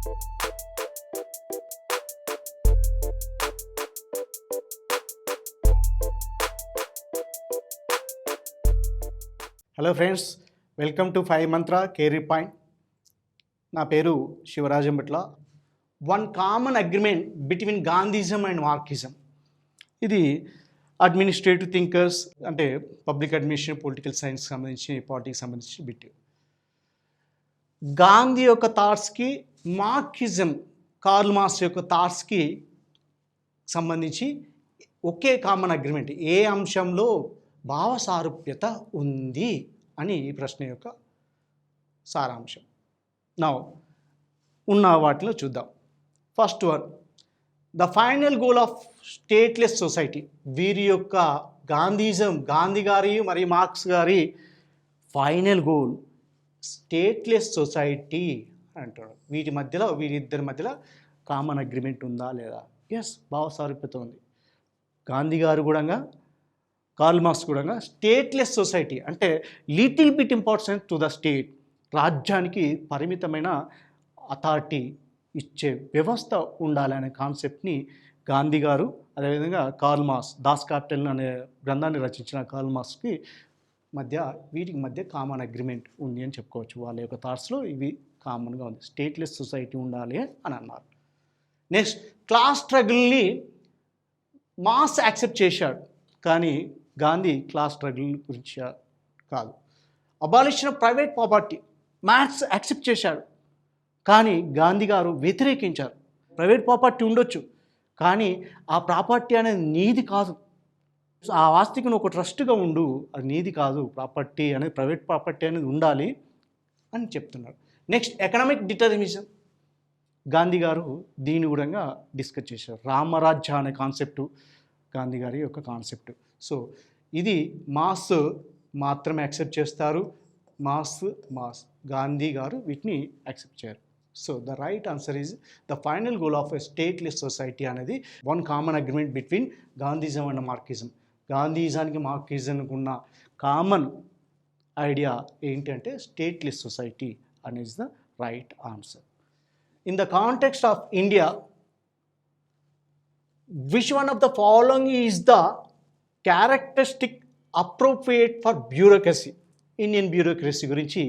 Hello friends, welcome to 5 Mantra career point. నా పేరు Sivarajam Bhatla. One common agreement between Gandhism and Marxism. ఇది administrative thinkers అంటే public administration, political science సంబంధించి, politics సంబంధించి bit. Gandhi యొక్క థాట్స్కి మార్క్సిజం, కార్ల్ మార్క్స్ యొక్క థాట్స్కి సంబంధించి ఒకే కామన్ అగ్రిమెంట్, ఏ అంశంలో భావ సారూప్యత ఉంది అని ఈ ప్రశ్న యొక్క సారాంశం. నా ఉన్న వాటిలో చూద్దాం. First one, the final goal of stateless society. వీరి యొక్క గాంధీ గారి మరియు మార్క్స్ గారి ఫైనల్ గోల్ స్టేట్లెస్ సొసైటీ అంటాడు. వీరిద్దరి మధ్యలో కామన్ అగ్రిమెంట్ ఉందా లేదా? ఎస్, భావ సారూప్యత ఉంది. గాంధీ గారు కూడా, కార్ల్ మార్క్స్ కూడా స్టేట్లెస్ సొసైటీ అంటే little bit importance to the state, రాజ్యానికి పరిమితమైన అథారిటీ ఇచ్చే వ్యవస్థ ఉండాలనే కాన్సెప్ట్ని గాంధీ గారు, అదేవిధంగా కార్ల్ మార్క్స్, దాస్ క్యాపిటల్ అనే గ్రంథాన్ని రచించిన కార్ల్ మార్క్స్కి వీటికి మధ్య కామన్ అగ్రిమెంట్ ఉంది అని చెప్పుకోవచ్చు. వాళ్ళ యొక్క థాట్స్లో ఇవి కామన్గా ఉంది. స్టేట్లెస్ సొసైటీ ఉండాలి అని అన్నారు. నెక్స్ట్, క్లాస్ స్ట్రగుల్ని మార్క్స్ యాక్సెప్ట్ చేశాడు, కానీ గాంధీ క్లాస్ స్ట్రగుల్ గురించి కాదు. Abolition of private property marks accept చేశాడు, కానీ గాంధీ గారు వ్యతిరేకించారు. ప్రైవేట్ ప్రాపర్టీ ఉండొచ్చు, కానీ ఆ ప్రాపర్టీ అనేది నీది కాదు. ఆ ఆస్తికి నువ్వు ఒక ట్రస్ట్గా ఉండు, అది నీది కాదు. ప్రాపర్టీ అనేది, ప్రైవేట్ ప్రాపర్టీ అనేది ఉండాలి అని చెప్తున్నారు. Next, economic determinism. గాంధీ గారు దీని కూడా డిస్కస్ చేశారు. రామరాజ్య అనే కాన్సెప్టు గాంధీ గారి యొక్క కాన్సెప్ట్. సో ఇది మార్క్స్ మాత్రమే యాక్సెప్ట్ చేస్తారు. మార్క్స్ గాంధీ గారు వీటిని యాక్సెప్ట్ చేయరు. So the right answer is the final goal of a stateless society అనేది one common agreement between Gandhism and Marxism. గాంధీజానికి మార్క్సిజంకి ఉన్న కామన్ ఐడియా ఏంటంటే స్టేట్లెస్ సొసైటీ అనేది the right answer. In the context of India, which one of the following is the characteristic appropriate for bureaucracy? Indian bureaucracy గురించి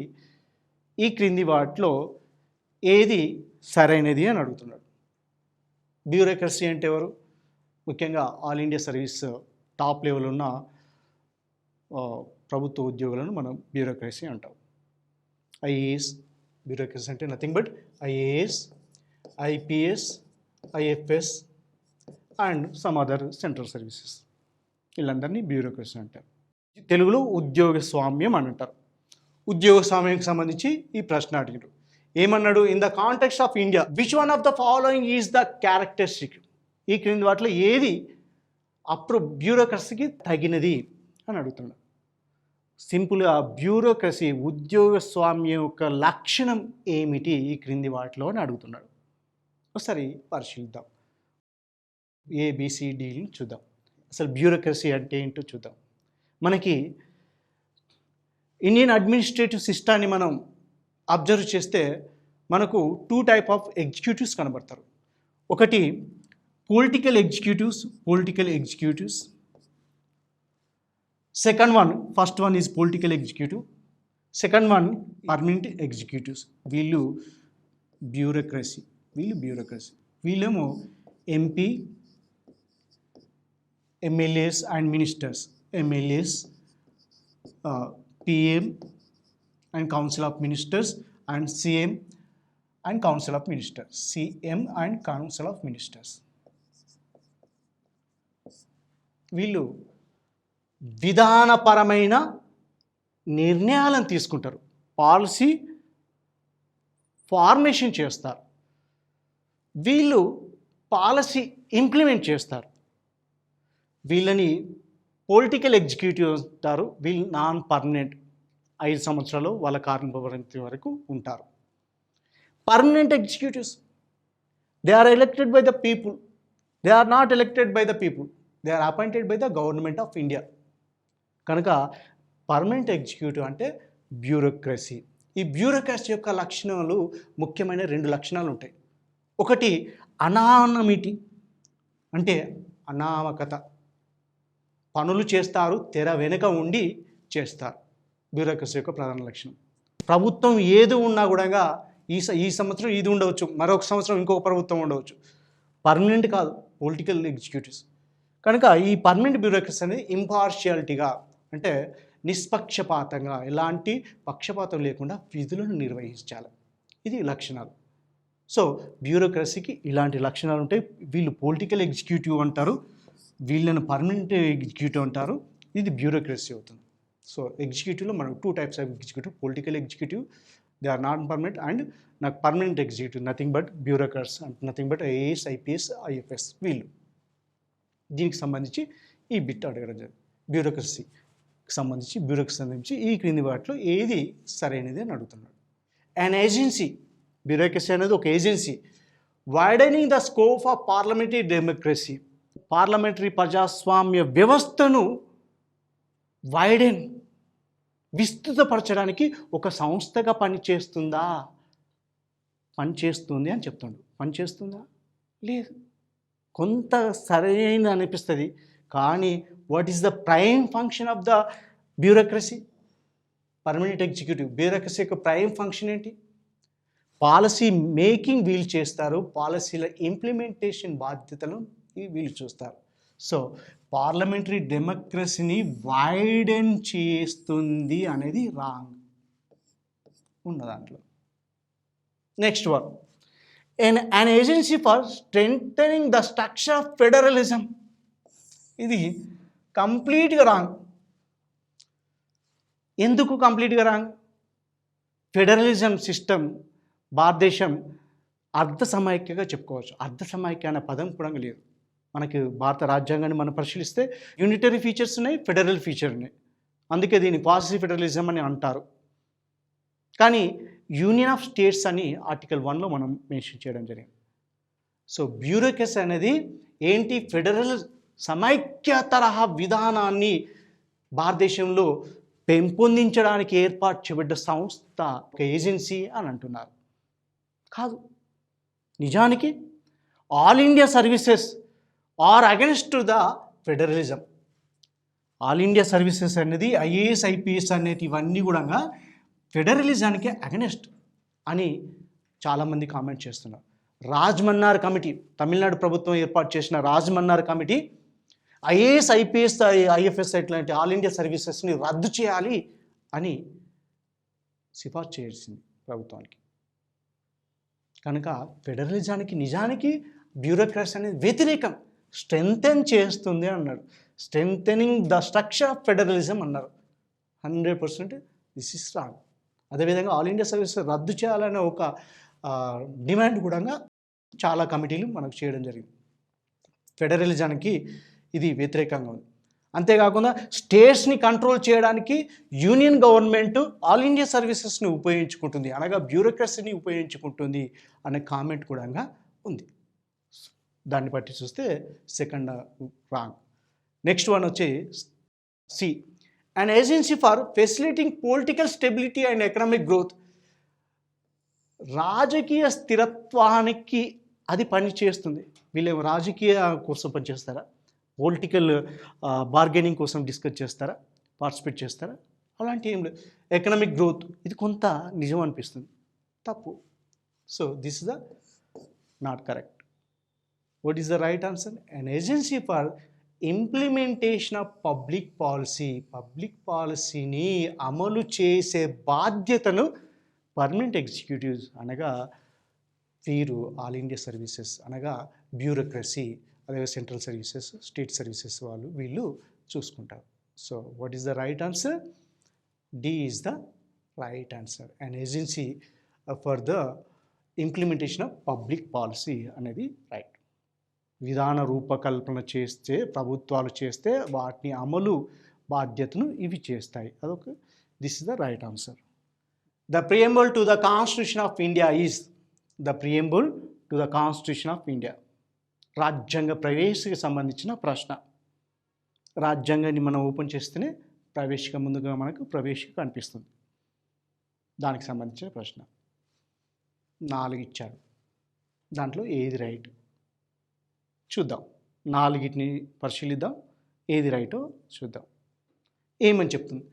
ఈ క్రింది వాటిలో ఏది సరైనది అని అడుగుతున్నాడు. బ్యూరోక్రసీ అంటే ఎవరు? ముఖ్యంగా all India service top level ఉన్న ప్రభుత్వ ఉద్యోగులను మనం బ్యూరోక్రసీ అంటాం. ఐఏఎస్, బ్యూరోక్రసీ అంటే nothing but IAS, IPS, IFS and some other central services, వీళ్ళందరినీ బ్యూరోక్రసీ అంటారు. తెలుగులో ఉద్యోగస్వామ్యం అని అంటారు. ఉద్యోగస్వామ్యానికి సంబంధించి ఈ ప్రశ్న అడిగారు. ఏమన్నాడు? In the context of India, which one of the following is the characteristic? ఈ క్రింది వాటిలో ఏది బ్యూరోక్రసీకి తగినది అని అడుగుతున్నాడు. సింపుల్గా బ్యూరోక్రసీ, ఉద్యోగస్వామ్యం యొక్క లక్షణం ఏమిటి ఈ క్రింది వాటిలో అని అడుగుతున్నాడు. ఒకసారి పరిశీలిద్దాం. ఏబిసిడిని చూద్దాం. అసలు బ్యూరోక్రసీ అంటే ఏంటో చూద్దాం. మనకి ఇండియన్ అడ్మినిస్ట్రేటివ్ సిస్టాన్ని మనం అబ్జర్వ్ చేస్తే మనకు 2 టైప్ ఆఫ్ ఎగ్జిక్యూటివ్స్ కనబడతారు. ఒకటి political executives. Second one, first one is political executive, second one permanent executives. వీళ్ళు బ్యూరోక్రసీ. వీళ్ళేమో MP, MLAs and ministers. MLAs, PM and council of ministers and CM and council of ministers. వీళ్ళు విధానపరమైన నిర్ణయాలను తీసుకుంటారు, policy formation చేస్తారు. వీళ్ళు policy implement చేస్తారు. వీళ్ళని పొలిటికల్ ఎగ్జిక్యూటివ్ అంటారు. వీళ్ళు నాన్ పర్మనెంట్, 5 సంవత్సరాలు వాళ్ళ కార్యపరిమితి వరకు ఉంటారు. Permanent executives, they are elected by the people. They are not elected by the people, they are appointed by the government of India. కనుక పర్మనెంట్ ఎగ్జిక్యూటివ్ అంటే బ్యూరోక్రసీ. ఈ బ్యూరోక్రసీ యొక్క లక్షణాలు, ముఖ్యమైన 2 లక్షణాలు ఉంటాయి. ఒకటి అనానమిటీ, అంటే అనామకత. పనులు చేస్తారు, తెర వెనుక ఉండి చేస్తారు. బ్యూరోక్రసీ యొక్క ప్రధాన లక్షణం. ప్రభుత్వం ఏది ఉన్నా కూడా ఈ సంవత్సరం ఇది ఉండవచ్చు, మరొక సంవత్సరం ఇంకొక ప్రభుత్వం ఉండవచ్చు, పర్మనెంట్ కాదు పొలిటికల్ ఎగ్జిక్యూటివ్స్. కనుక ఈ పర్మనెంట్ బ్యూరోక్రసీ అనేది ఇంపార్షియాలిటీగా, అంటే నిష్పక్షపాతంగా, ఎలాంటి పక్షపాతం లేకుండా విధులను నిర్వహించాలి. ఇది లక్షణాలు. సో బ్యూరోక్రసీకి ఇలాంటి లక్షణాలు ఉంటాయి. వీళ్ళు పొలిటికల్ ఎగ్జిక్యూటివ్ అంటారు, వీళ్ళని పర్మనెంట్ ఎగ్జిక్యూటివ్ అంటారు. ఇది బ్యూరోక్రసీ అవుతుంది. సో ఎగ్జిక్యూటివ్లో మనం 2 types of executive: political executive, they are non permanent, and నాకు permanent executive, nothing but bureaucrats, nothing but IAS, IPS, IFS. వీళ్ళు దీనికి సంబంధించి ఈ బిట్ అడగడం జరిగింది. బ్యూరోక్రసీకి సంబంధించి ఈ క్రింది వాటిలో ఏది సరైనది అని అడుగుతున్నాడు. అండ్ ఏజెన్సీ, బ్యూరోక్రసీ అనేది ఒక agency, widening the scope of parliamentary democracy, parliamentary ప్రజాస్వామ్య వ్యవస్థను విస్తృతపరచడానికి ఒక సంస్థగా పనిచేస్తుంది అని చెప్తుండు. పనిచేస్తుందా? లేదు. కొంత సరైన అనిపిస్తుంది, కానీ what is the prime function of the bureaucracy? Permanent executive bureaucracy యొక్క ప్రైమ్ ఫంక్షన్ ఏంటి? పాలసీ మేకింగ్ వీళ్ళు చేస్తారు, పాలసీల ఇంప్లిమెంటేషన్ బాధ్యతలను వీళ్ళు చూస్తారు. సో పార్లమెంటరీ డెమోక్రసీని వైడెన్ చేస్తుంది అనేది రాంగ్ ఉన్న దాంట్లో. Next one, an agency for strengthening the structure of federalism. ఇది కంప్లీట్గా రాంగ్. ఎందుకు కంప్లీట్గా రాంగ్? ఫెడరలిజం సిస్టమ్ భారతదేశం అర్ధ సమైక్యగా చెప్పుకోవచ్చు. అర్ధ సమైక్య అనే పదం కూడా లేదు. మనకి భారత రాజ్యాంగాన్ని మనం పరిశీలిస్తే యూనిటరీ ఫీచర్స్ ఉన్నాయి, ఫెడరల్ ఫీచర్ ఉన్నాయి. అందుకే దీన్ని క్వాసీ ఫెడరలిజం అని అంటారు. కానీ యూనియన్ ఆఫ్ స్టేట్స్ అని ఆర్టికల్ 1లో మనం మెన్షన్ చేయడం జరిగింది. సో బ్యూరోక్రసీ అనేది ఏంటి? ఫెడరల్ సమైక్య తరహా విధానాన్ని భారతదేశంలో పెంపొందించడానికి ఏర్పాటు చేయబడ్డ సంస్థ, ఒక ఏజెన్సీ అని అంటున్నారు. కాదు. నిజానికి all India services are against the federalism. All India services అనేది ఐఏఎస్, ఐపీఎస్ అనేది ఇవన్నీ కూడా ఫెడరలిజానికి అగెనెస్ట్ అని చాలామంది కామెంట్ చేస్తున్నారు. రాజ్మన్నార్ కమిటీ, తమిళనాడు ప్రభుత్వం ఏర్పాటు చేసిన రాజ్మన్నార్ కమిటీ ఐఏఎస్, ఐపీఎస్, ఐఎఫ్ఎస్ ఇట్లాంటి ఆల్ ఇండియా సర్వీసెస్ని రద్దు చేయాలి అని సిఫార్సు చేసింది ప్రభుత్వానికి. కనుక ఫెడరలిజానికి నిజానికి బ్యూరోక్రసీ అనేది వ్యతిరేకం, స్ట్రెంగ్తెన్ చేస్తుంది అన్నాడు. స్ట్రెంగ్తెనింగ్ ద స్ట్రక్చర్ ఆఫ్ ఫెడరలిజం అన్నారు. 100% దిస్ ఇస్ రాంగ్. అదేవిధంగా ఆల్ ఇండియా సర్వీసెస్ రద్దు చేయాలనే ఒక డిమాండ్ కూడా చాలా కమిటీలు మనకు చేయడం జరిగింది. ఫెడరలిజానికి ఇది వ్యతిరేకంగా ఉంది. అంతేకాకుండా స్టేట్స్ని కంట్రోల్ చేయడానికి యూనియన్ గవర్నమెంట్ ఆల్ ఇండియా సర్వీసెస్ని ఉపయోగించుకుంటుంది, అనగా బ్యూరోక్రసీని ఉపయోగించుకుంటుంది అనే కామెంట్ కూడా ఉంది. దాన్ని బట్టి చూస్తే సెకండ్ రాంగ్. నెక్స్ట్ వన్ వచ్చి C, an agency for facilitating political stability and economic growth. రాజకీయ స్థిరత్వానికి అది పనిచేస్తుంది. వీళ్ళేమో రాజకీయ కోసం పనిచేస్తారా? పొలిటికల్ బార్గెనింగ్ కోసం డిస్కస్ చేస్తారా? పార్టిసిపేట్ చేస్తారా? అలాంటి ఏం లేదు. ఎకనామిక్ గ్రోత్ ఇది కొంత నిజం అనిపిస్తుంది, తప్పు. So this is the not correct. What is the right answer? an agency for implementation of public పాలసీని అమలు చేసే బాధ్యతను పర్మనెంట్ ఎగ్జిక్యూటివ్స్ అనగా వీరు ఆల్ ఇండియా సర్వీసెస్ అనగా బ్యూరోక్రసీ, అదే సెంట్రల్ సర్వీసెస్, స్టేట్ సర్వీసెస్ వీళ్ళు చూసుకుంటారు. So what is the right answer? D is the right answer. an agency for the implementation of public policy అనేది రైట్. విధాన రూపకల్పన చేస్తే, ప్రభుత్వాలు చేస్తే వాటిని అమలు బాధ్యతను ఇవి చేస్తాయి. అదొక this is the right answer. The preamble to the constitution of India is, the preamble to the constitution of India, రాజ్యాంగ ప్రవేశికి సంబంధించిన ప్రశ్న. రాజ్యాంగాన్ని మనం ఓపెన్ చేస్తేనే ప్రవేశిక ముందుగా మనకు ప్రవేశిక కనిపిస్తుంది. దానికి సంబంధించిన ప్రశ్న 4 ఇచ్చారు. దాంట్లో ఏది రైట్ చూద్దాం. 4ని పరిశీలిద్దాం, ఏది రైటో చూద్దాం. ఏమని చెప్తుంది?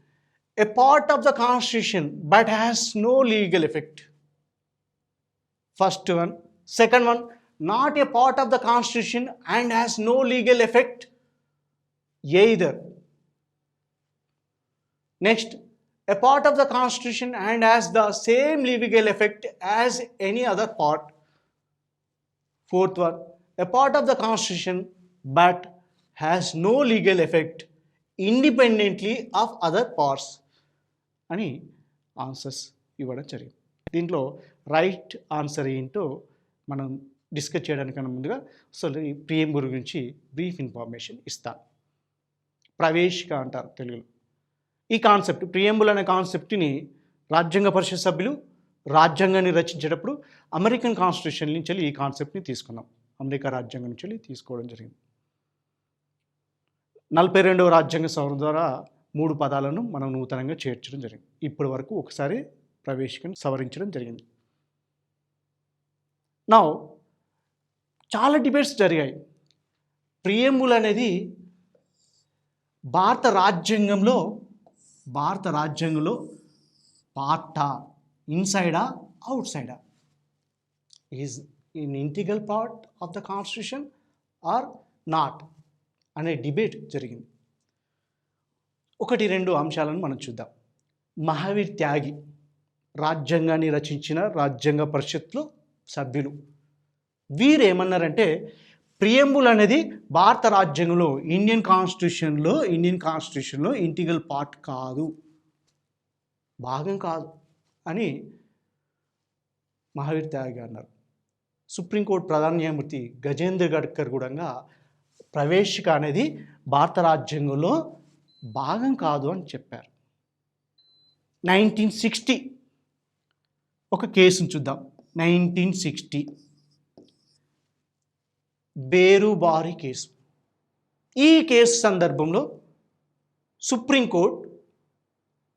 A part of the constitution but has no legal effect. First one. Second one, not a part of the constitution and has no legal effect either. Next, a part of the constitution and has the same legal effect as any other part. Fourth one, a part of the constitution but has no legal effect independently of other parts అని answers ఇవ్వడం జరిగింది. దీంట్లో right answer ఏంటో మనం discuss చేయడానికన్నా ముందుగా అసలు ఈ preamble గురించి బ్రీఫ్ ఇన్ఫర్మేషన్ ఇస్తాను. ప్రవేశిక అంటారు తెలుగులో. ఈ కాన్సెప్ట్ ప్రియంబుల్ అనే కాన్సెప్ట్ని రాజ్యాంగ పరిషత్ సభ్యులు రాజ్యాంగాన్ని రచించేటప్పుడు అమెరికన్ కాన్స్టిట్యూషన్ నుంచి ఈ కాన్సెప్ట్ని తీసుకున్నాం. అమెరికా రాజ్యాంగం నుంచి తీసుకోవడం జరిగింది. 42వ రాజ్యాంగ సవరణ ద్వారా 3 పదాలను మనం నూతనంగా చేర్చడం జరిగింది. ఇప్పటి వరకు ఒకసారి ప్రవేశికను సవరించడం జరిగింది. నా చాలా డిబేట్స్ జరిగాయి. ప్రియంబుల్ అనేది భారత రాజ్యాంగంలో పార్టా, ఇన్సైడా, అవుట్ సైడా, is in integral part of the constitution are not అనే డిబేట్ జరిగింది. 1-2 అంశాలను మనం చూద్దాం. మహావీర్ త్యాగి రాజ్యాంగాన్ని రచించిన రాజ్యాంగ పరిషత్లో సభ్యులు. వీరు ఏమన్నారంటే ప్రియంబుల్ అనేది భారత రాజ్యాంగంలో ఇండియన్ కాన్స్టిట్యూషన్లో ఇంటిగ్రల్ పార్ట్ కాదు, భాగం కాదు అని మహావీర్ త్యాగి అన్నారు. సుప్రీంకోర్టు ప్రధాన న్యాయమూర్తి గజేంద్ర గడ్కర్ కూడా ప్రవేశిక అనేది భారత రాజ్యాంగంలో భాగం కాదు అని చెప్పారు. 1960 ఒక కేసును చూద్దాం. 1960 బేరుబారి కేసు. ఈ కేసు సందర్భంలో సుప్రీంకోర్టు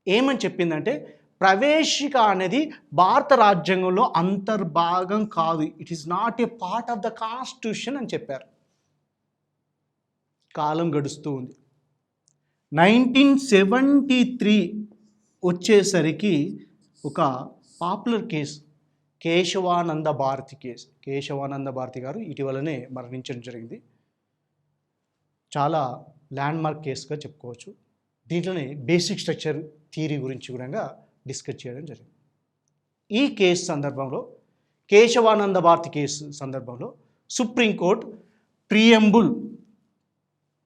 ఏమని చెప్పిందంటే ప్రవేశిక అనేది భారత రాజ్యాంగంలో అంతర్భాగం కాదు, it is not a part of the constitution అని చెప్పారు. కాలం గడుస్తూ ఉంది. 1973 వచ్చేసరికి ఒక popular case Kesavananda Bharati case. Kesavananda Bharati గారు ఇటీవలనే మరణించడం జరిగింది. చాలా ల్యాండ్మార్క్ కేసుగా చెప్పుకోవచ్చు. దీంట్లోనే బేసిక్ స్ట్రక్చర్ థియరీ గురించి కూడా డిస్కస్ చేయడం జరిగింది. ఈ కేసు సందర్భంలో కేశవానంద భారతి కేసు సందర్భంలో సుప్రీంకోర్టు ప్రియంబుల్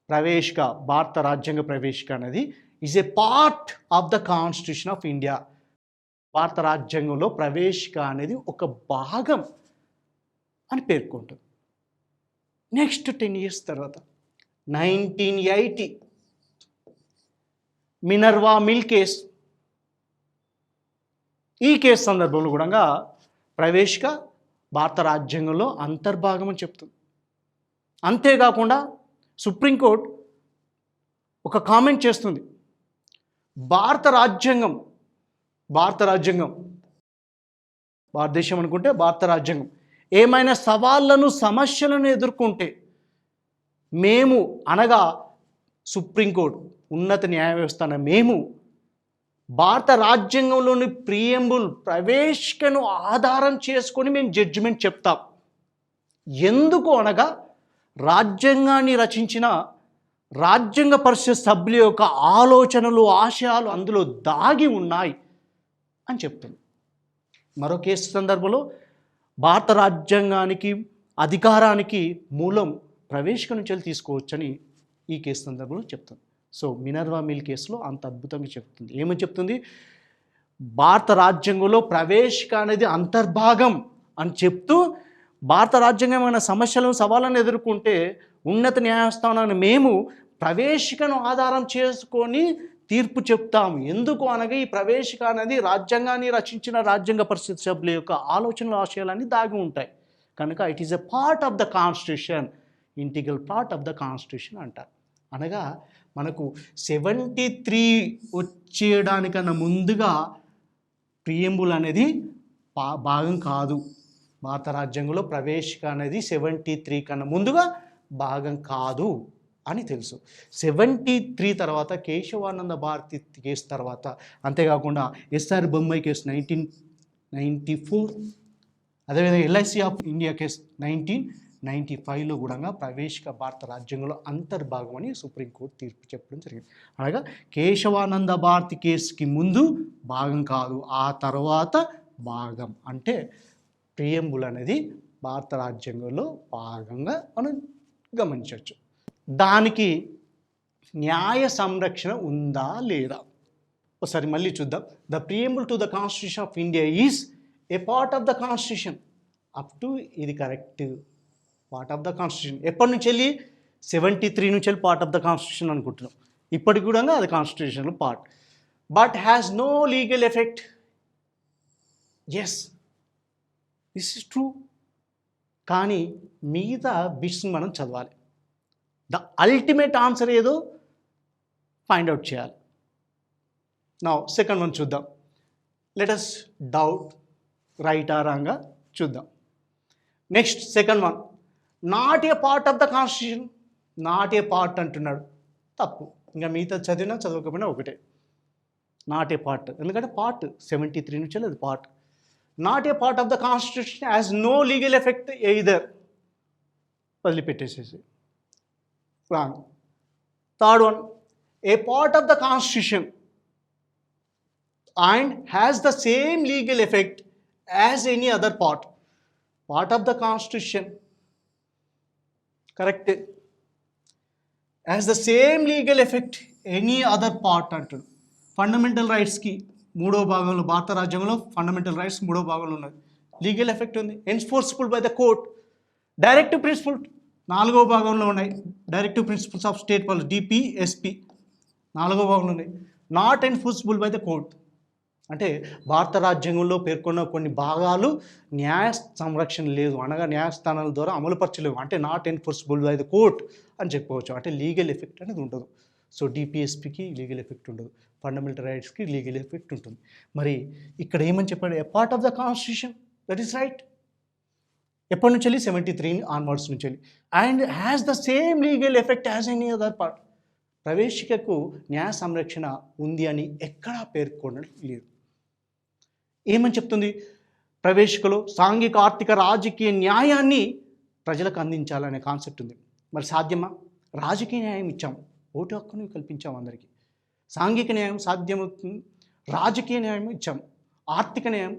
ప్రవేశిక, భారత రాజ్యాంగ ప్రవేశిక అనేది is a part of the constitution of India. భారత రాజ్యాంగంలో ప్రవేశిక అనేది ఒక భాగం అని పేర్కొంటుంది. నెక్స్ట్ 10 years తర్వాత 1980 మినర్వా మిల్ కేసు. ఈ కేసు సందర్భంలో కూడా ప్రవేశిక భారత రాజ్యాంగంలో అంతర్భాగం అని చెప్తుంది. అంతేకాకుండా సుప్రీంకోర్టు ఒక కామెంట్ చేస్తుంది, భారతదేశం అనుకుంటే భారత రాజ్యాంగం ఏమైనా సమస్యలను ఎదుర్కొంటే మేము అనగా సుప్రీంకోర్టు ఉన్నత న్యాయ వ్యవస్థ మేము భారత రాజ్యాంగంలోని ప్రియంబుల్ ప్రవేశికను ఆధారం చేసుకొని మేము జడ్జిమెంట్ చెప్తాం. ఎందుకు అనగా రాజ్యాంగాన్ని రచించిన రాజ్యాంగ పరిషత్ సభ్యుల యొక్క ఆలోచనలు, ఆశయాలు అందులో దాగి ఉన్నాయి అని చెప్తుంది. మరో కేసు సందర్భంలో భారత రాజ్యాంగానికి అధికారానికి మూలం ప్రవేశిక నుంచి తీసుకోవచ్చని ఈ కేసు సందర్భంలో చెప్తుంది. సో మినర్వా మిల్ కేసులో అంత అద్భుతంగా చెప్తుంది. ఏమని చెప్తుంది? భారత రాజ్యాంగంలో ప్రవేశిక అనేది అంతర్భాగం అని చెప్తూ భారత రాజ్యాంగమైన సవాళ్ళను ఎదుర్కొంటే ఉన్నత న్యాయస్థానాన్ని మేము ప్రవేశికను ఆధారం చేసుకొని తీర్పు చెప్తాము. ఎందుకు అనగా ఈ ప్రవేశిక అనేది రాజ్యాంగాన్ని రచించిన రాజ్యాంగ పరిషత్ సభ్యుల యొక్క ఆలోచనలు, ఆశయాలన్నీ దాగి ఉంటాయి కనుక it is a part of the constitution, integral part of the constitution అంటారు. అనగా మనకు 73 వచ్చేయడానికన్నా ముందుగా ప్రియంబుల్ అనేది భాగం కాదు, భారత రాజ్యాంగంలో ప్రవేశిక అనేది 73 కన్నా ముందుగా భాగం కాదు అని తెలుసు. 73 తర్వాత కేశవానంద భారతి కేసు తర్వాత, అంతేకాకుండా ఎస్ఆర్ బొమ్మాయి కేసు 1994, అదేవిధంగా ఎల్ఐసి ఆఫ్ ఇండియా కేసు 1995లో కూడా ప్రవేశిక భారత రాజ్యాంగంలో అంతర్భాగం అని సుప్రీంకోర్టు తీర్పు చెప్పడం జరిగింది. అనగా కేశవానంద భారతి కేసుకి ముందు భాగం కాదు, ఆ తర్వాత భాగం. అంటే ప్రియంబుల్ అనేది భారత రాజ్యాంగంలో భాగంగా మనం గమనించవచ్చు. దానికి న్యాయ సంరక్షణ ఉందా లేదా ఒకసారి మళ్ళీ చూద్దాం. The preamble to the constitution of India is a part of the constitution. Up to ఇది correct, part of the constitution. ఎప్పటి నుంచి వెళ్ళి 73 నుంచి వెళ్ళి పార్ట్ ఆఫ్ ద కాన్స్టిట్యూషన్ అనుకుంటున్నాం. ఇప్పటికి కూడా అది కాన్స్టిట్యూషన్లో part. But has no legal effect. Yes, this is true. కానీ మిగతా బిట్స్ని మనం చదవాలి. ద అల్టిమేట్ ఆన్సర్ ఏదో ఫైండ్ అవుట్ చేయాలి. నా సెకండ్ వన్ చూద్దాం. లెట్ అస్ డౌట్ రైట్ ఆ రాంగా చూద్దాం. Next second one, not a part of the constitution. Not a part అంటున్నాడు, తప్పు. ఇంకా మిగతా చదివినా చదవకపోయినా ఒకటే. నాట్ ఏ పార్ట్, ఎందుకంటే పార్ట్ 73 నుంచి అది part. Not a part of the constitution has no legal effect either. వదిలిపెట్టేసేసి wrong. Third one, a part of the constitution and has the same legal effect as any other part of the constitution. Correct. Has the same legal effect any other part అంటాడు. Fundamental రైట్స్కి 3వ భాగంలో, భారత రాజ్యాంగంలో fundamental rights 3వ భాగంలో ఉన్నది. Legal effect ఉంది. Enforceable by the court. Directive principle 4వ భాగంలో ఉన్నాయి. Directive principles of state policy DPSP 4వ భాగంలో ఉన్నాయి. Not enforceable by the court అంటే భారత రాజ్యాంగంలో పేర్కొన్న కొన్ని భాగాలు న్యాయ సంరక్షణ లేదు, అనగా న్యాయస్థానాల ద్వారా అమలుపరచలేవు. అంటే not enforceable by the court అని చెప్పుకోవచ్చు. అంటే లీగల్ ఎఫెక్ట్ అనేది ఉండదు. సో డిపిఎస్పికి లీగల్ ఎఫెక్ట్ ఉండదు, ఫండమెంటల్ రైట్స్కి లీగల్ ఎఫెక్ట్ ఉంటుంది. మరి ఇక్కడ ఏమని చెప్పాడు? A part of the constitution, that is right. ఎప్పటి నుంచి వెళ్ళి 73 ఆన్వర్డ్స్ నుంచి వెళ్ళి. And has the same legal effect as any other part. ప్రవేశికకు న్యాయ సంరక్షణ ఉంది అని ఎక్కడా పేర్కొనడం లేదు. ఏమని చెప్తుంది? ప్రవేశికలో సాంఘిక, ఆర్థిక, రాజకీయ న్యాయాన్ని ప్రజలకు అందించాలనే కాన్సెప్ట్ ఉంది. మరి సాధ్యమా? రాజకీయ న్యాయం ఇచ్చాం, ఓటు హక్కును కల్పించాం అందరికీ. సాంఘిక న్యాయం సాధ్యమవుతుంది, రాజకీయ న్యాయం ఇచ్చాం. ఆర్థిక న్యాయం,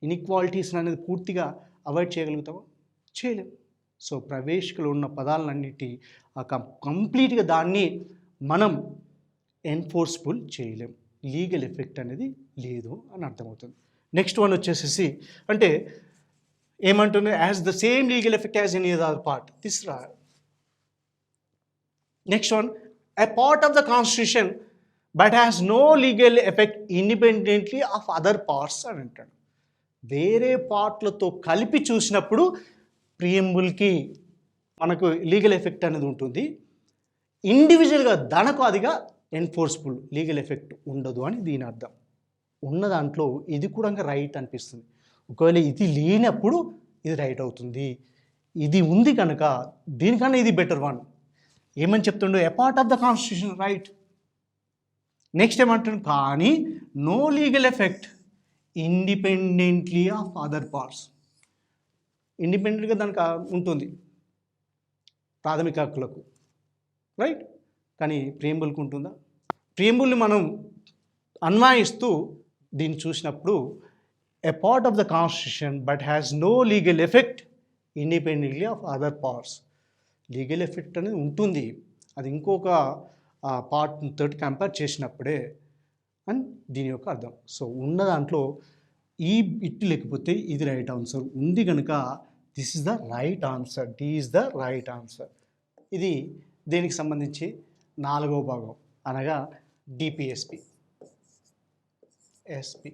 ఇన్ఈక్వాలిటీస్ అనేది పూర్తిగా అవాయిడ్ చేయగలుగుతామా? చేయలేము. సో ప్రవేశికలో ఉన్న పదాలన్నిటి కంప్లీట్గా దాన్ని మనం ఎన్ఫోర్స్బుల్ చేయలేం. లీగల్ ఎఫెక్ట్ అనేది లేదు అని అర్థమవుతుంది. నెక్స్ట్ వన్ వచ్చేసేసి అంటే ఏమంటుంది? As the same legal effect as any other part. This రా. Next one, a part of the constitution but has no legal effect independently of other parts అని అంటాడు. వేరే పార్ట్లతో కలిపి చూసినప్పుడు ప్రియంబుల్కి మనకు లీగల్ ఎఫెక్ట్ అనేది ఉంటుంది. ఇండివిజువల్గా దానికి అదిగా ఎన్ఫోర్స్బుల్ లీగల్ ఎఫెక్ట్ ఉండదు అని దీని అర్థం. ఉన్న దాంట్లో ఇది కూడా రైట్ అనిపిస్తుంది. ఒకవేళ ఇది లేనప్పుడు ఇది రైట్ అవుతుంది. ఇది ఉంది కనుక దీనికన్నా ఇది బెటర్ వన్. ఏమని చెప్తుండో? A part of the constitution, right. Next ఏమంటుండు? కానీ no legal effect independently of other parts. ఇండిపెండెంట్గా దానికి ఉంటుంది ప్రాథమిక హక్కులకు, రైట్. కానీ ప్రియంబుల్కి ఉంటుందా? ప్రియంబుల్ని మనం అన్వయిస్తూ దీన్ని చూసినప్పుడు a part of the constitution but has no legal effect independently of other parts. Legal effect అనేది ఉంటుంది, అది ఇంకొక పార్ట్ తోటి కంపేర్ చేసినప్పుడే అని దీని యొక్క అర్థం. సో ఉన్న దాంట్లో ఈ ఇట్ లేకపోతే ఇది రైట్ ఆన్సర్ ఉంది కనుక this is the right answer. D is the right answer. ఇది దేనికి సంబంధించి 4వ భాగం, అనగా DPSP SP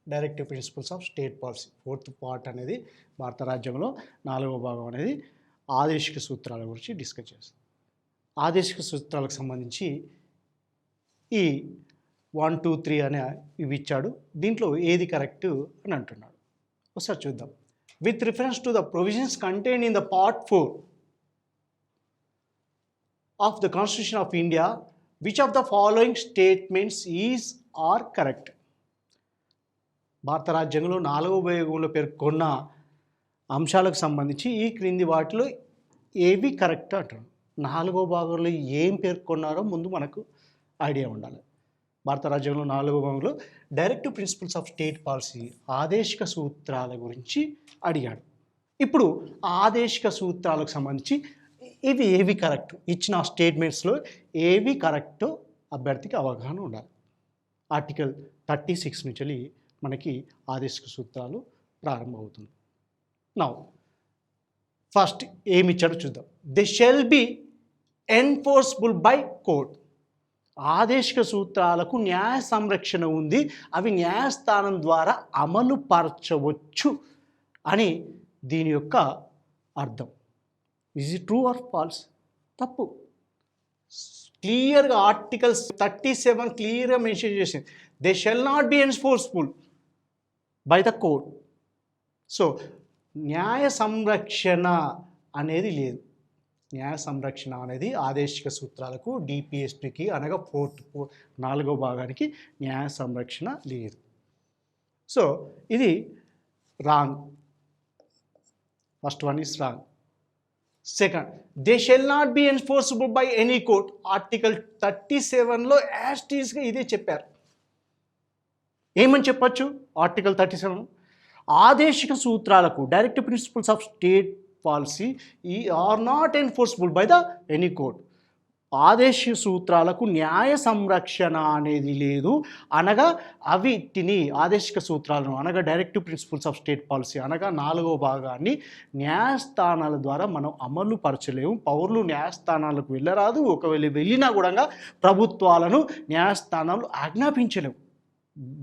directive principles of state policy. 4th part అనేది భారత రాజ్యాంగంలో 4వ భాగం అనేది ఆదేశిక సూత్రాల గురించి డిస్కస్ చేస్తాం. ఆదేశిక సూత్రాలకు సంబంధించి ఈ 1, 2, 3 అనే ఇవి ఇచ్చాడు. దీంట్లో ఏది కరెక్ట్ అని అంటున్నాడు. ఒకసారి చూద్దాం. with reference to the provisions contained in the Part 4 of the Constitution of India, which of the following statements is or correct? భారత రాజ్యాంగంలో 4వ భాగంలో పేర్కొన్న అంశాలకు సంబంధించి ఈ క్రింది వాటిలో ఏవి కరెక్ట్ అంటారు. 4వ భాగంలో ఏం పేర్కొన్నారో ముందు మనకు ఐడియా ఉండాలి. భారత రాజ్యాంగంలో 4వ భాగంలో directive principles of state policy ఆదేశిక సూత్రాల గురించి అడిగాడు. ఇప్పుడు ఆదేశిక సూత్రాలకు సంబంధించి ఇవి ఏవి కరెక్ట్, ఇచ్చిన స్టేట్మెంట్స్లో ఏవి కరెక్టో అభ్యర్థికి అవగాహన ఉండాలి. ఆర్టికల్ 36 నుంచి మనకి ఆదేశిక సూత్రాలు ప్రారంభమవుతుంది. నౌ ఫస్ట్ ఏమి ఇచ్చాడో చూద్దాం. They shall be enforceable by court. ఆదేశిక సూత్రాలకు న్యాయ సంరక్షణ ఉంది, అవి న్యాయస్థానం ద్వారా అమలు పరచవచ్చు అని దీని యొక్క అర్థం. Is it true or false? తప్పు. క్లియర్గా ఆర్టికల్ 37 క్లియర్గా మెన్షన్ చేసింది, they shall not be enforceable by the court. So న్యాయ సంరక్షణ అనేది లేదు. న్యాయ సంరక్షణ అనేది ఆదేశిక సూత్రాలకు డిపిఎస్పికి అనగా 4వ భాగానికి న్యాయ సంరక్షణ లేదు. సో ఇది wrong. First one is wrong. Second, they shall not be enforceable by any court. Article 37లో యాస్టీస్గా ఇదే చెప్పారు. ఏమని చెప్పచ్చు ఆర్టికల్ 37? ఆదేశిక సూత్రాలకు direct principles of state policy are not enforceable by the any court. ఆదేశిక సూత్రాలకు న్యాయ సంరక్షణ అనేది లేదు అనగా అవిటిని ఆదేశిక సూత్రాలను అనగా directive principles of state policy అనగా 4వ భాగాన్ని న్యాయస్థానాల ద్వారా మనం అమలు పరచలేము. పౌరులు న్యాయస్థానాలకు వెళ్ళరాదు. ఒకవేళ వెళ్ళినా కూడా ప్రభుత్వాలను న్యాయస్థానాలు ఆజ్ఞాపించలేవు.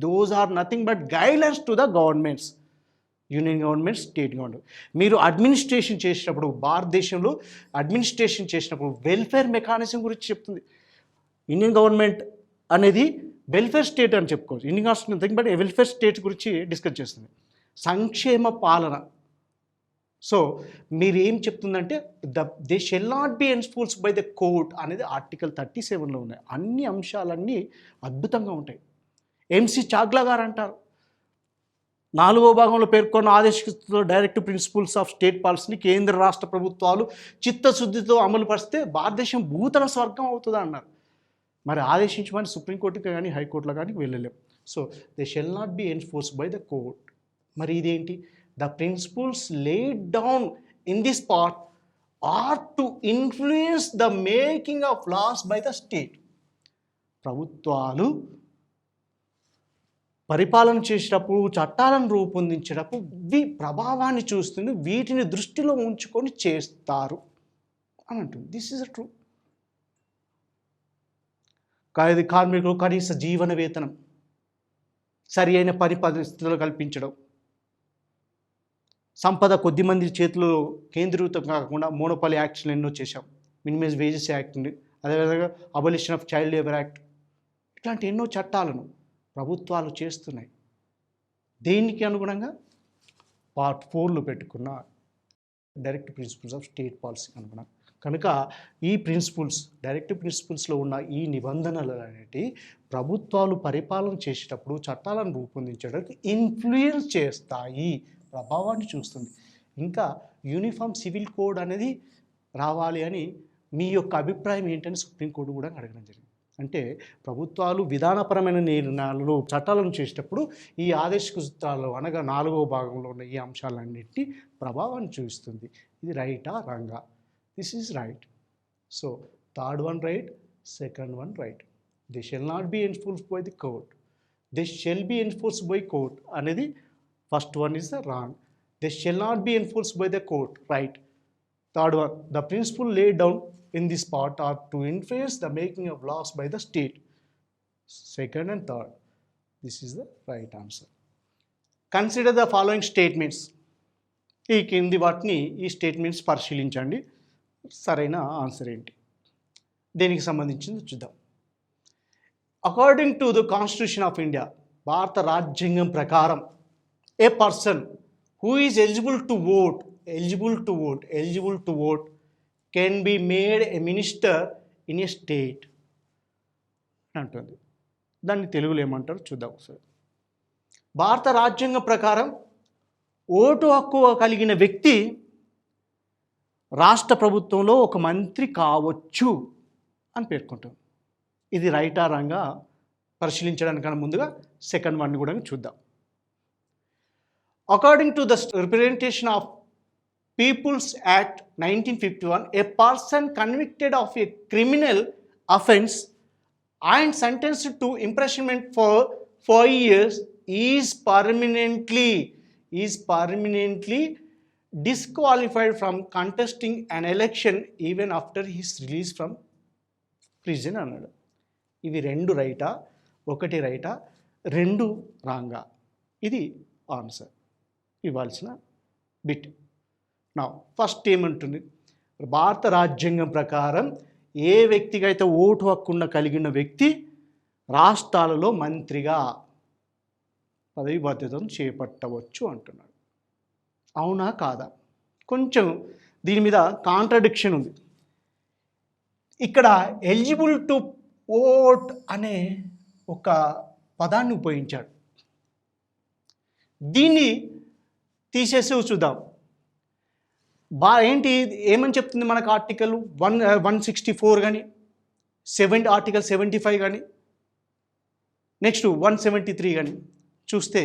Those are nothing but guidelines to the governments, union government, state government. మీరు అడ్మినిస్ట్రేషన్ చేసినప్పుడు, భారతదేశంలో అడ్మినిస్ట్రేషన్ చేసినప్పుడు వెల్ఫేర్ మెకానిజం గురించి చెప్తుంది. ఇండియన్ గవర్నమెంట్ అనేది వెల్ఫేర్ స్టేట్ అని చెప్పుకోవచ్చు. Indian constitution nothing but welfare state గురించి డిస్కస్ చేస్తుంది, సంక్షేమ పాలన. సో మీరు ఏం చెప్తుందంటే they shall not be enforced by the court అనేది ఆర్టికల్ 37లో ఉన్నాయి. అన్ని అంశాలన్నీ అద్భుతంగా ఉంటాయి. ఎంసి చాగ్లా గారు అంటారు, 4వ భాగంలో పేర్కొన్న ఆదేశిక డైరెక్ట్ ప్రిన్సిపల్స్ ఆఫ్ స్టేట్ పాలసీని కేంద్ర రాష్ట్ర ప్రభుత్వాలు చిత్తశుద్ధితో అమలు పరిస్తే భారతదేశం భూతల స్వర్గం అవుతుంది అన్నారు. మరి ఆదేశించమని సుప్రీంకోర్టుకి కానీ హైకోర్టులో కానీ వెళ్ళలేం. So they shall not be enforced by the court. మరి ఇదేంటి? The principles laid down in this part are to influence the making of laws by the state. ప్రభుత్వాలు పరిపాలన చేసేటప్పుడు, చట్టాలను రూపొందించేటప్పుడు ప్రభావాన్ని చూస్తుంది, వీటిని దృష్టిలో ఉంచుకొని చేస్తారు అని అంటుంది. This is a true. కార్మికులు కనీస జీవన వేతనం, సరి అయిన పని పరిస్థితులు కల్పించడం, సంపద కొద్దిమంది చేతిలో కేంద్రీకృతం కాకుండా మోనోపాలీ యాక్ట్స్ని ఎన్నో చేశాం. మినిమం వేజెస్ యాక్ట్, అదేవిధంగా అబలిషన్ ఆఫ్ చైల్డ్ లేబర్ యాక్ట్, ఇట్లాంటి ఎన్నో చట్టాలను ప్రభుత్వాలు చేస్తున్నాయి. దేనికి అనుగుణంగా? పార్ట్ 4లో పెట్టుకున్న direct principles of state policy అనుగుణంగా. కనుక ఈ ప్రిన్సిపల్స్, డైరెక్టివ్ ప్రిన్సిపల్స్లో ఉన్న ఈ నిబంధనలు అనేవి ప్రభుత్వాలు పరిపాలన చేసేటప్పుడు, చట్టాలను రూపొందించడానికి ఇన్ఫ్లుయెన్స్ చేస్తాయి, ప్రభావాన్ని చూస్తుంది. ఇంకా యూనిఫామ్ సివిల్ కోడ్ అనేది రావాలి అని మీ యొక్క అభిప్రాయం ఏంటని సుప్రీంకోర్టు కూడా అడగడం జరిగింది. అంటే ప్రభుత్వాలు విధానపరమైన నిర్ణయాలను, చట్టాలను చేసేటప్పుడు ఈ ఆదేశిక సూత్రాలు అనగా 4వ భాగంలో ఉన్న ఈ అంశాలన్నింటి ప్రభావాన్ని చూపిస్తుంది. ఇది రైటా రాంగా? This is right. So third one right, second one right. They shall not be enforced by the court, they shall be enforced by court అనేది first one is the wrong. They shall not be enforced by the court, right. Third one, the principle laid down in this part are to influence the making of laws by the state. Second and third, this is the right answer. Consider the following statements. ఈ కింది వాటిని, ఈ statements పరిశీలించండి, సరైన answer ఏంటి, దేనికి సంబంధించింది చూద్దాం. According to the constitution of India, భారత రాజ్యాంగం ప్రకారం, a person who is eligible to vote can be made a minister in a state అంటుంది. దాన్ని తెలుగులో ఏమంటారు చూద్దాం ఒకసారి. భారత రాజ్యాంగం ప్రకారం ఓటు హక్కు కలిగిన వ్యక్తి రాష్ట్ర ప్రభుత్వంలో ఒక మంత్రి కావచ్చు అని పేర్కొంటాం. ఇది రైటా రాంగా పరిశీలించడానికన్నా ముందుగా సెకండ్ వన్ కూడా చూద్దాం. According to the representation of peoples act 1951, a person convicted of a criminal offense and sentenced to imprisonment for 5 years is permanently disqualified from contesting an election even after his release from prison అన్నాడు. ఇవి రెండు రైటా, ఒకటి రైటా, రెండు రాంగా? ఇది answer ఇవ్వాల్సిన bit. నా ఫస్ట్ ఏమంటుంది, భారత రాజ్యాంగం ప్రకారం ఏ వ్యక్తికి అయితే ఓటు హక్కున్న కలిగిన వ్యక్తి రాష్ట్రాలలో మంత్రిగా పదవి బాధ్యతను చేపట్టవచ్చు అంటున్నాడు. అవునా కాదా? కొంచెం దీని మీద కాంట్రడిక్షన్ ఉంది. ఇక్కడ ఎలిజిబుల్ టు ఓట్ అనే ఒక పదాన్ని ఉపయోగించాడు. దీన్ని తీసేసి చూద్దాం. ఏంటి ఏమని చెప్తుంది మనకు ఆర్టికల్ 164 కానీ ఆర్టికల్ 75 కానీ నెక్స్ట్ 173 కానీ చూస్తే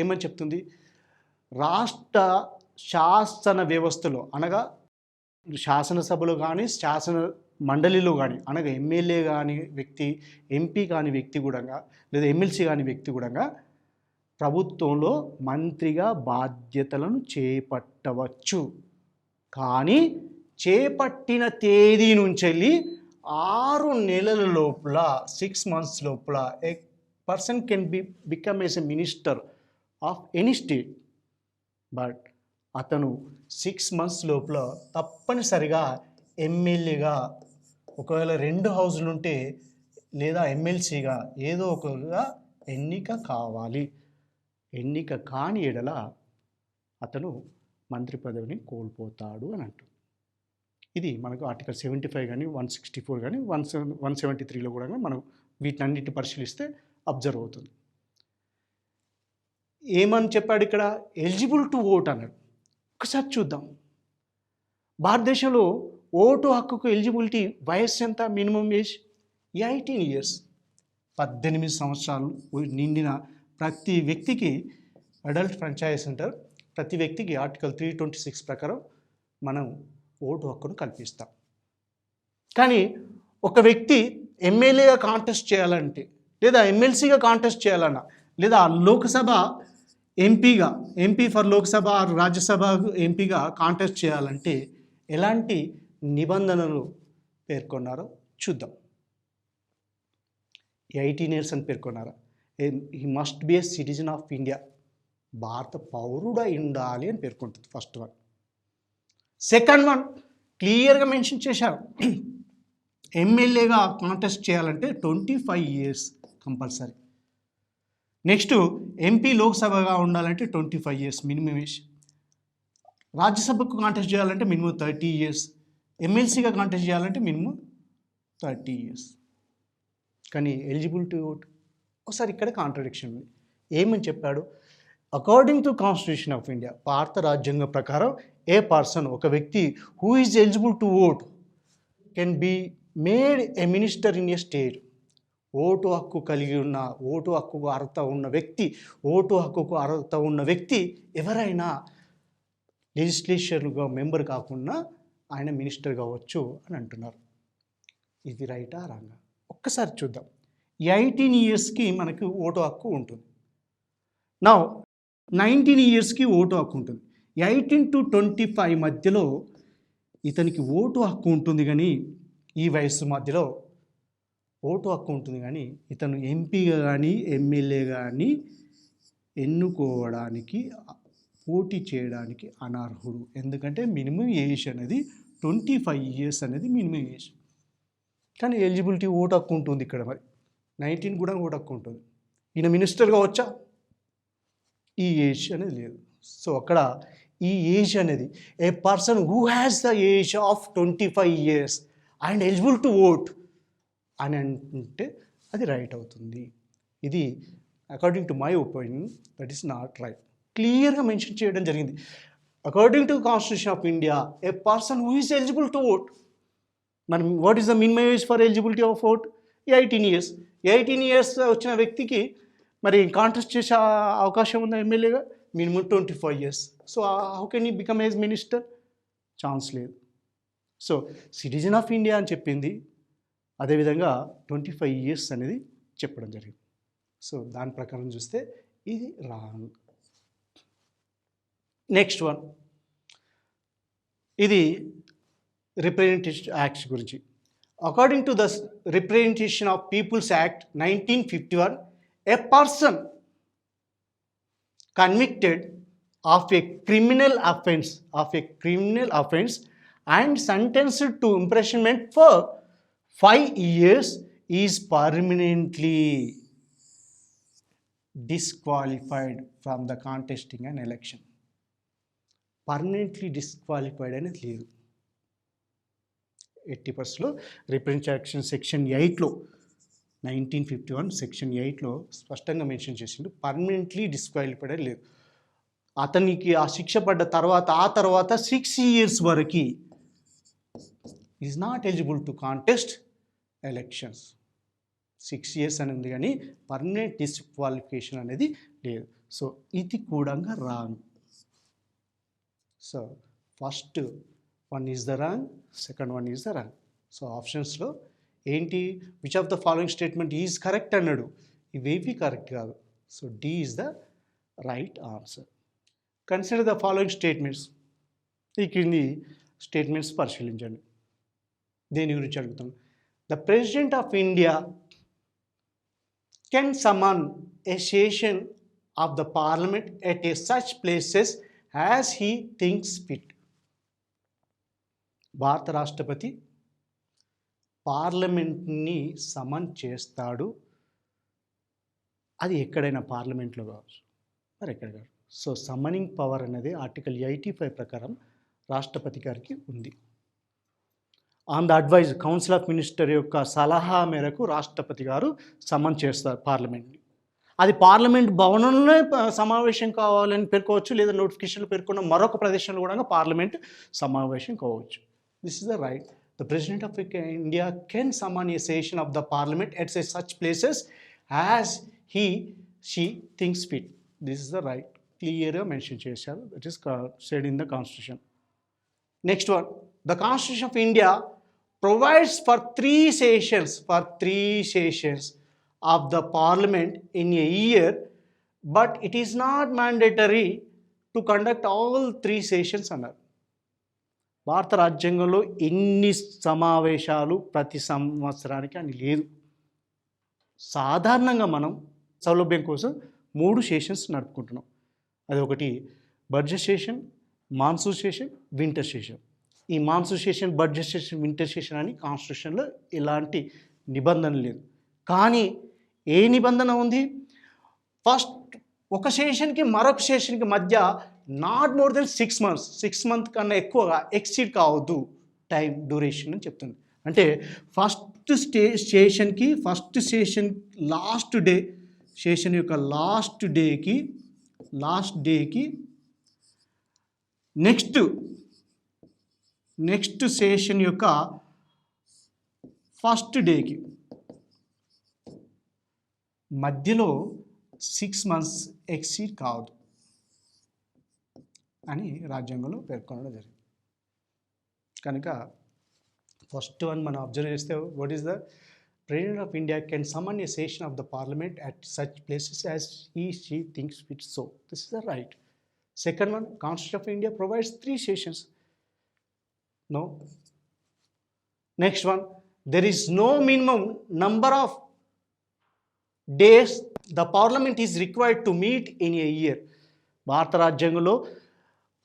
ఏమని చెప్తుంది? రాష్ట్ర శాసన వ్యవస్థలో అనగా శాసనసభలో కానీ శాసన మండలిలో కానీ అనగా ఎమ్మెల్యే కాని వ్యక్తి, ఎంపీ కాని వ్యక్తి కూడా లేదా ఎమ్మెల్సీ కాని వ్యక్తి కూడా ప్రభుత్వంలో మంత్రిగా బాధ్యతలను చేపట్టవచ్చు. కానీ చేపట్టిన తేదీ నుంచి 6 నెలల లోపల 6 months లోపల a person can become as a minister of any state. But అతను 6 months లోపల తప్పనిసరిగా ఎమ్మెల్యేగా, ఒకవేళ 2 హౌజులు ఉంటే లేదా ఎమ్మెల్సీగా ఏదో ఒకగా ఎన్నిక కావాలి. ఎన్నిక కాని ఎడల అతను మంత్రి పదవిని కోల్పోతాడు అని అంటుంది. ఇది మనకు ఆర్టికల్ 75 కానీ 164 కానీ 173లో కూడా మనం వీటన్నిటిని పరిశీలిస్తే అబ్జర్వ్ అవుతుంది. ఏమని చెప్పాడు ఇక్కడ? ఎలిజిబుల్ టు ఓట్ అన్నాడు. ఒకసారి చూద్దాం. భారతదేశంలో ఓటు హక్కుకు ఎలిజిబిలిటీ వయస్సు ఎంత? Minimum age 18 years. 18 సంవత్సరాలు నిండిన ప్రతి వ్యక్తికి అడల్ట్ ఫ్రాంచైజ్ సెంటర్ ప్రతి వ్యక్తికి ఆర్టికల్ 326 ప్రకారం మనం ఓటు హక్కును కల్పిస్తాం. కానీ ఒక వ్యక్తి ఎమ్మెల్యేగా కాంటెస్ట్ చేయాలంటే లేదా ఎమ్మెల్సీగా కాంటెస్ట్ చేయాలన్నా లేదా లోక్సభ ఎంపీ ఫర్ లోక్సభ రాజ్యసభ ఎంపీగా కాంటెస్ట్ చేయాలంటే ఎలాంటి నిబంధనలు పేర్కొన్నారో చూద్దాం. 18 years అని పేర్కొన్నారా? He must be a citizen of India, భారత పౌరుడై ఉండాలి అని పేర్కొంటుంది ఫస్ట్ వన్. సెకండ్ వన్ క్లియర్గా మెన్షన్ చేశారు, ఎమ్మెల్యేగా కాంటెస్ట్ చేయాలంటే 25 years కంపల్సరీ. నెక్స్ట్ ఎంపీ లోక్సభగా ఉండాలంటే 25 years మినిమం ఏజ్. రాజ్యసభకు కాంటెస్ట్ చేయాలంటే మినిమం 30 years. ఎమ్మెల్సీగా కాంటెస్ట్ చేయాలంటే మినిమం 30 years. కానీ ఎలిజిబిలిటీ ఓట్ ఒకసారి ఇక్కడ కాంట్రడిక్షన్ ఉంది. ఏమని చెప్పాడు? According to constitution of India, భారత రాజ్యాంగం ప్రకారం ఏ పర్సన్, ఒక వ్యక్తి who is eligible to vote can be made a minister in a state. Vote హక్కు కలిగి ఉన్న, ఓటు హక్కుకు అర్హత ఉన్న వ్యక్తి ఎవరైనా లెజిస్లేచర్గా మెంబర్ కాకుండా ఆయన మినిస్టర్ కావచ్చు అని అంటున్నారు. ఇది రైటా రాంగా? ఒక్కసారి చూద్దాం. 18 yearsకి మనకు ఓటు హక్కు ఉంటుంది. నా 19 yearsకి ఓటు హక్కు ఉంటుంది. 18 to 25 మధ్యలో ఇతనికి ఓటు హక్కు ఉంటుంది. కానీ ఈ వయస్సు మధ్యలో ఓటు హక్కు ఉంటుంది. కానీ ఇతను ఎంపీగా కానీ ఎమ్మెల్యే కానీ ఎన్నుకోవడానికి, పోటీ చేయడానికి అనర్హుడు. ఎందుకంటే మినిమం ఏజ్ అనేది 25 years అనేది మినిమం ఏజ్. కానీ ఎలిజిబిలిటీ ఓటు హక్కు ఉంటుంది ఇక్కడ. మరి 19 కూడా ఓటు హక్కు ఉంటుంది. ఈయన మినిస్టర్ కావచ్చా? ఈ ఏజ్ అనేది లేదు. సో అక్కడ ఈ ఏజ్ అనేది a person who has the age of 25 years and eligible to vote అని అంటే అది రైట్ అవుతుంది. ఇది according to my opinion that is not right. క్లియర్గా మెన్షన్ చేయడం జరిగింది. According to constitution of India a person who is eligible to vote. మరి what is the minimum age for eligibility of vote? 18 years. 18 years వచ్చిన వ్యక్తికి మరి contest చేసే అవకాశం ఉందా ఎమ్మెల్యేగా? Minimum 25 years. So how can you become as minister? Chance లేదు. So citizen of India అని చెప్పింది, అదేవిధంగా 25 years అనేది చెప్పడం జరిగింది. సో దాని ప్రకారం చూస్తే ఇది రాంగ్. నెక్స్ట్ వన్, ఇది రిప్రజెంటేషన్ యాక్ట్స్ గురించి. According to the representation of peoples act 1951, a person convicted of a criminal offense and sentenced to imprisonment for 5 years is permanently disqualified from the contesting an election. Permanently disqualified అనేది లేదు. 80%లో representation section 8లో 1951 section 8లో స్పష్టంగా mention చేసిండు, permanently disqualified అని లేదు. అతనికి ఆ శిక్ష పడ్డ తర్వాత 6 years వరకు is not eligible to contest elections. 6 years అని ఉంది కానీ పర్మనెంట్ డిస్క్వాలిఫికేషన్ అనేది లేదు. సో ఇది కూడా wrong. So first one is the wrong, second one is the wrong. So ఆప్షన్స్లో ఏంటి, which of the following statement is correct అన్నాడు, ఇవేవి కరెక్ట్ కాదు. So D is the right answer. Consider the following statements. ఈ కింది statements పరిశీలించండి. దేని గురించి అడుగుతాం? The president of India can summon a session of the parliament at a such places as he thinks fit. భారత రాష్ట్రపతి పార్లమెంట్ని సమన్ చేస్తాడు, అది ఎక్కడైనా పార్లమెంట్లో కావచ్చు, మరి ఎక్కడ కాదు. సో సమ్మనింగ్ పవర్ అనేది ఆర్టికల్ 85 ప్రకారం రాష్ట్రపతి గారికి ఉంది. On the advise council of minister యొక్క సలహా మేరకు రాష్ట్రపతి గారు సమన్ చేస్తారు పార్లమెంట్ని. అది పార్లమెంట్ భవనంలో సమావేశం కావాలని పేర్కోవచ్చు, లేదా నోటిఫికేషన్లు పేర్కొన్న మరొక ప్రదేశంలో కూడా పార్లమెంట్ సమావేశం కావచ్చు. This is the right. The President of India can summon a session of the Parliament at such places as she thinks fit. This is the right. Clear mention చేశారు. That is said in the Constitution. Next one, the Constitution of India provides for 3 sessions of the Parliament in a year, but it is not mandatory to conduct all 3 sessions అన్నారు. భారత రాజ్యాంగంలో ఎన్ని సమావేశాలు ప్రతి సంవత్సరానికి అని లేదు. సాధారణంగా మనం సౌలభ్యం కోసం 3 సెషన్స్ నడుపుకుంటున్నాం. అది ఒకటి budget session, monsoon session, winter session. ఈ monsoon session, budget session, winter session అని కాన్స్టిట్యూషన్లో ఎలాంటి నిబంధన లేదు. కానీ ఏ నిబంధన ఉంది? ఫస్ట్ ఒక సెషన్కి మరొక సెషన్కి మధ్య not more than 6 months, 6 months కన్నా ఎక్కువగా ఎక్సీడ్ కావద్దు టైం డ్యూరేషన్ అని చెప్తుంది. అంటే first session last day, session యొక్క లాస్ట్ డేకి నెక్స్ట్ సెషన్ యొక్క ఫస్ట్ డేకి మధ్యలో 6 months ఎక్సీడ్ కావద్దు అని రాజ్యాంగంలో పేర్కొనడం జరిగింది. కనుక ఫస్ట్ వన్ మనం అబ్జర్వ్ చేస్తే, what is the president of India can summon a session of the parliament at such places as she thinks fit. So this is the right. Second one, constitution of India provides 3 sessions. No. Next one, there is no minimum number of days the parliament is required to meet in a year. భారత రాజ్యాంగంలో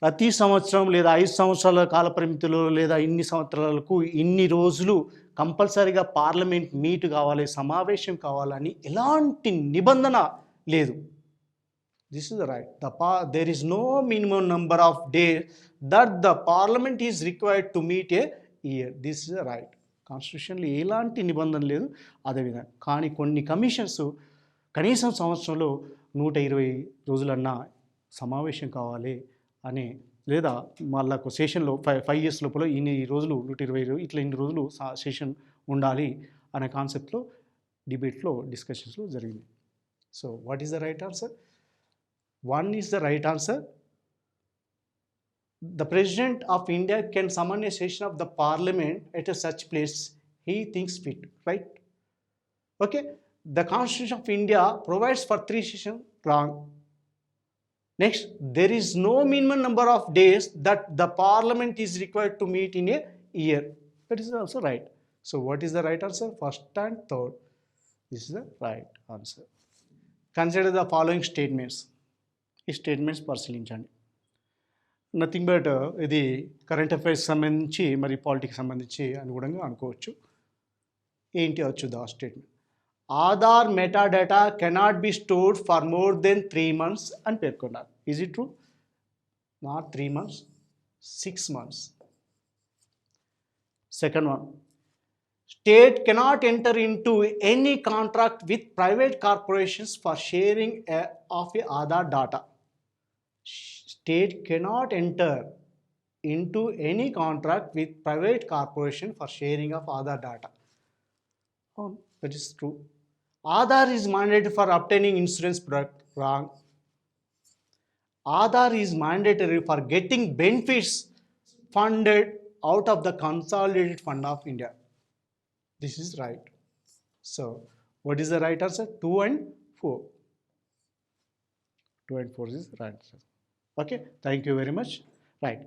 ప్రతి సంవత్సరం లేదా 5 సంవత్సరాల కాల పరిమితిలో లేదా ఇన్ని సంవత్సరాలకు ఇన్ని రోజులు కంపల్సరీగా పార్లమెంట్ మీట్ కావాలి, సమావేశం కావాలని ఎలాంటి నిబంధన లేదు. This is the right. There is no minimum number of days that the parliament is required to meet a year. This is the right. కాన్స్టిట్యూషన్లో ఎలాంటి నిబంధన లేదు అదేవిధంగా. కానీ కొన్ని కమిషన్స్ కనీసం సంవత్సరంలో 120 రోజులన్నా సమావేశం కావాలి అని, లేదా మళ్ళీ సెషన్లో 5 ఇయర్స్ లోపల ఇన్ని రోజులు 120 ఇట్లా ఇన్ని రోజులు సెషన్ ఉండాలి అనే కాన్సెప్ట్లో డిబేట్లో డిస్కషన్స్లో జరిగింది. So what is the right answer? 1 is the right answer. The President of India can summon a session of the Parliament at a such place he thinks fit, right? Okay. The Constitution of India provides for 3 sessions. Wrong. Next, there is no minimum number of days that the Parliament is required to meet in a year. That is also right. So what is the right answer? First and third. This is the right answer. Consider the following statements. ఈ statements పరిశీలించండి. Nothing but ఇది current affairs సంబంధించి మరి politics సంబంధించి అనుగుణంగా అనుకోవచ్చు. ఏంటి వచ్చుదా statement? Aadhaar metadata cannot be stored for more than 3 months అని పేర్కొన్నారు. Is it true? Not 3 months, 6 months. Second one, state cannot enter into any contract with private corporations for sharing of a Aadhaar data. State cannot enter into any contract with private corporation for sharing of Aadhaar data. Oh, that is true. Aadhaar is mandatory for obtaining insurance product. Wrong. Aadhaar is mandatory for getting benefits funded out of the consolidated fund of India. This is right. So what is the right answer? 2 and 4. 2 and 4 is the right answer. Okay, thank you very much. Right.